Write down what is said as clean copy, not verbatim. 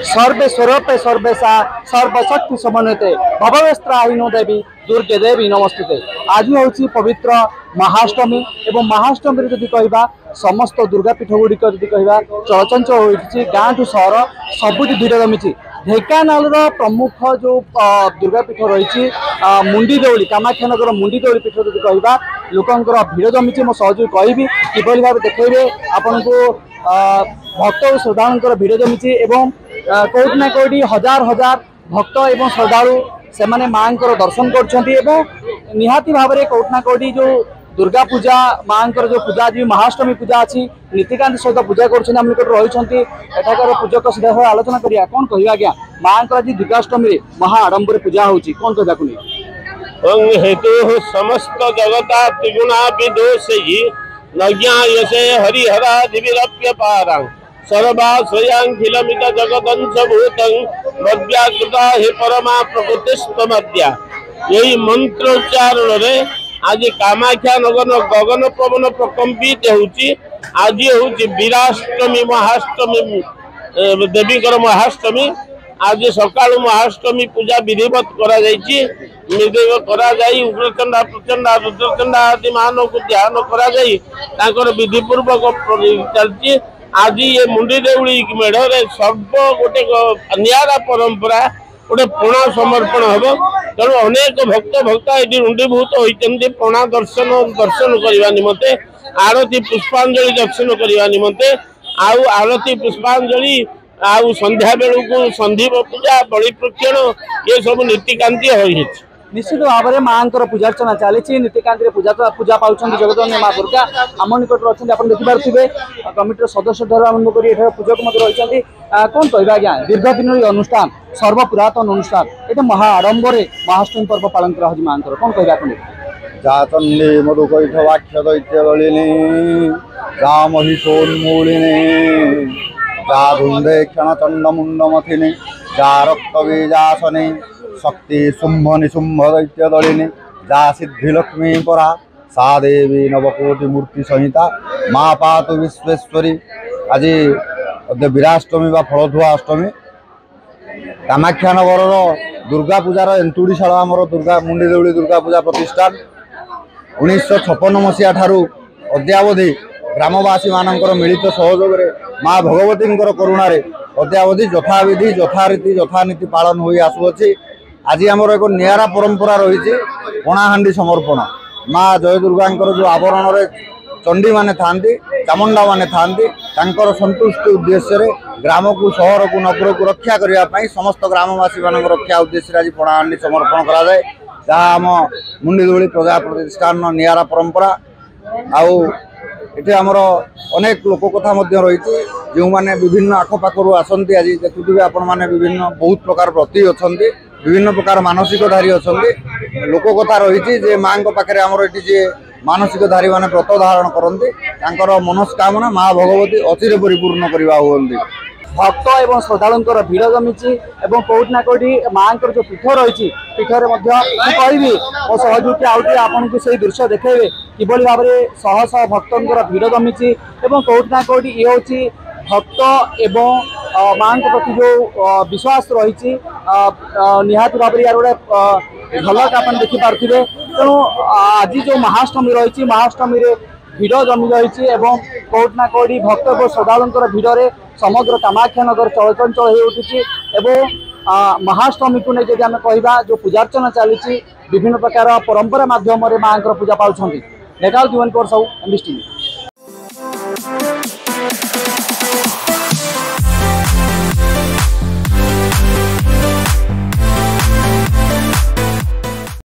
सर्वेश्वरपे सर्वेशा सर्वशक्ति समन्विते भवस्त्राहिनो देवी दुर्गे देवी नमस्ते। आज हूँ पवित्र महाअष्टमी एवं महाअष्टमी जदि कहवा समस्त दुर्गापीठ गुड़िक जदि कहवा चलचंचल होती गाँ ठू सहर सबुठ भिड़ जमी। ढेकानाल प्रमुख जो दुर्गापीठ रही मुंडी देउली कामाख्यानगर मुंडी देउली पीठ जदि कहवा लोकंर भिड़ जमी। मो सहज कहि किभली भाव देखिए आपन को भक्त और श्रद्धालुंकर भिड़ जमी एवं कोटी ना कोटी हजार हजार भक्त एवं श्रद्धालु से माने माँ दर्शन कर निहाती भाव में कोटी ना कोटी जो दुर्गा पूजा माँ जो पूजा आज महाअष्टमी पूजा अच्छी नीतिकांति सहित पूजा रही पूजक सीधा भाव आलोचना करिया कौन कह आज्ञा माँ आज दुर्गाष्टमी महाआडंबर पूजा होची कौन कहवा हेतु समस्त जगता त्रिगुणा विदोषयी नज्ञायसे हरिहरा दिविरप्य पारां सर्वा स्वयंखिलमित जगदंश भूतं मद्व्याकृता हे परमा प्रकृतिस्तमद्या। यही मंत्रोच्चारण रे आज कामाख्या नगर गगन पवन प्रकंपित होची। आज होची वीराष्टमी महाअष्टमी देवीकर महाअष्टमी। आज सकाल महाअष्टमी पूजा विधिवत करा जायछि। विधिवत करा जाई उग्रचंडा प्रचंडा रुद्रचंडा आदि मान को ध्यान करा जाई ताकर विधि पूर्वक चलछि। आज ये मुंडी देउली मेढ़ सब गोटे नियारा परंपरा गोटे पणा समर्पण हम तेणु अनेक भक्त ये रुंडीभूत होती पणा दर्शन करने निमंते आरती पुष्पांजलि दर्शन करने निमंते आउ आरती पुष्पांजलि आउ संध्या बेलू को संधि पूजा बलि प्रक्षण ये सब नीतिकांति हो निश्चित भाव में माँ पूजार्चना चली नीतिकांति पूजा पूजा पाँच जगदम्बे माँ दुर्गा आम निकट अच्छे आप देखिपे कमिटर सदस्य ठार आरंभ कर पूजक रही कौन कह आज्ञा दीर्घ दिन अनुष्ठान सर्वपुरातन अनुष्ठान ये महाआडंबर महाअष्टमी पर्व पालन कर माँ कौन कह जाचंडी मधुकैठवाक्ष दैत्यलिनी जा महिषोन्मूलिनी जा धुंधे क्षण चंड मुंड मथिनी जा रक्त बीजासनी शक्ति शुंभ निशुंभ दैत्य दलिनी जा सिद्धिलक्ष्मी परा सा देवी नवकोटि मूर्ति संहिता माँ पातु विश्वेश्वरी। आज वीराष्टमी बा फलधुआ अष्टमी कामाख्यानगर दुर्गा पूजार एंतुड़ीशाल आमर दुर्गा मुंडी देउली दुर्गा पूजा प्रतिष्ठान 1956 मसीहा ठारू अद्यावधि ग्रामवासी मानकर मिलित सहयोग माँ भगवती करुणार अद्यावधि यथाविधि यथारीति यथानीति पालन हो आसुअछि। आज आमर एक नियारा परंपरा रही पणाहांडी समर्पण माँ जय दुर्गा जो आवरण रे चंडी माने थांती चामुंडा माने थांती तांकर संतुष्टि उद्देश्य ग्राम को शहर को नगर को रक्षा करने समस्त ग्रामवासी मान रक्षा उद्देश्य आज पणाहांडी समर्पण करा जाए जहाँ आम मुंडी देउली प्रजा प्रतिष्ठान नियारा परंपरा आउ ये आमर अनेक लोक कथा रही जो मैंने विभिन्न आखपाखर आसती आज देखुवे आपण मैंने विभिन्न बहुत प्रकार व्रती अच्छा विभिन्न प्रकार मानसिकधारी अच्छा लोक कथा रही माँ पाखे आमर ये जे मानसिकधारी मैंने व्रत धारण करते मनस्कामना माँ भगवती अचिरे परिपूर्ण करवा हुई भक्त एवं श्रद्धालुंकर भिड़ जमी और कोटी ना कोटी माँ जो पीठ रही पीठर कहि मो सहयोगी आउटे आपन को सही दृश्य देखेबे किभली भाव में शह शह भक्तर भिड़ जमी और कोटी ना कोटी ये हूँ भक्त एवं माँ प्रति जो विश्वास रही निहाती भाव में यार गोटे झलक आप देखिपे। तेणु आज जो महाअष्टमी रही महाअष्टमी भिड़ जमी रही कोटी ना कोटी भक्त और श्रद्धालुंकर भिड़े समग्र कामाख्यानगर चलचंचल हो उठी महाअष्टमी को नहीं आम कह जो पूजार्चना चली विभिन्न प्रकार परंपरा माध्यम माँ पूजा पाँच लेखाल जीवन सब एमबीसी।